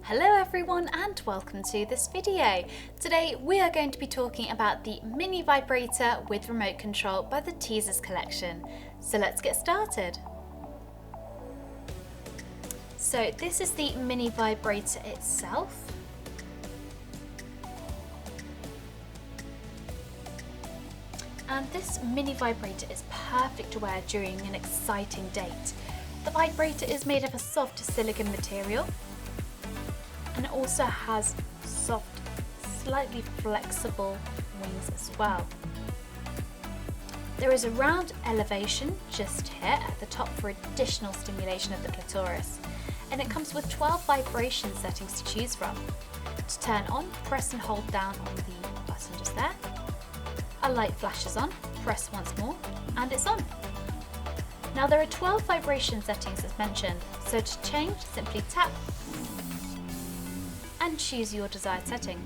Hello everyone and welcome to this video. Today we are going to be talking about the Mini Vibrator with remote control by the Teazers collection. So let's get started. So this is the Mini Vibrator itself. And this Mini Vibrator is perfect to wear during an exciting date. The vibrator is made of a soft silicone material and it also has soft, slightly flexible wings as well. There is a round elevation just here at the top for additional stimulation of the clitoris, and it comes with 12 vibration settings to choose from. To turn on, press and hold down on the button just there. A light flashes on, press once more, and it's on. Now there are 12 vibration settings as mentioned, so to change, simply tap and choose your desired setting.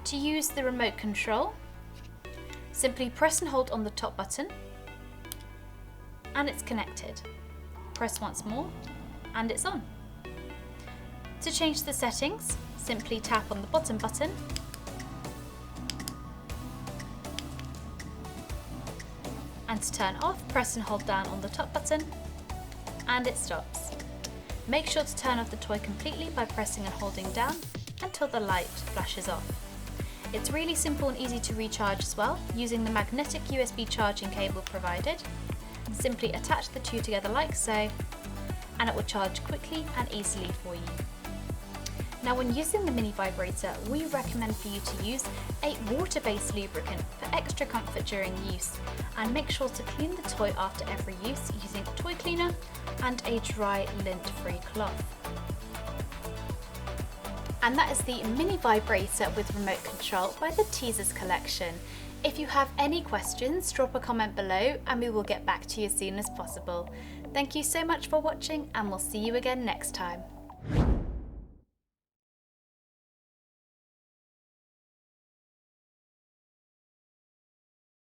To use the remote control, simply press and hold on the top button and it's connected. Press once more and it's on. To change the settings, simply tap on the bottom button and to turn off, press and hold down on the top button and it stops. Make sure to turn off the toy completely by pressing and holding down until the light flashes off. It's really simple and easy to recharge as well, using the magnetic USB charging cable provided. Simply attach the two together like so, and it will charge quickly and easily for you. Now when using the Mini Vibrator, we recommend for you to use a water-based lubricant for extra comfort during use, and make sure to clean the toy after every use using a toy cleaner and a dry lint-free cloth. And that is the Mini Vibrator with remote control by the Teazers collection. If you have any questions, drop a comment below and we will get back to you as soon as possible. Thank you so much for watching and we'll see you again next time.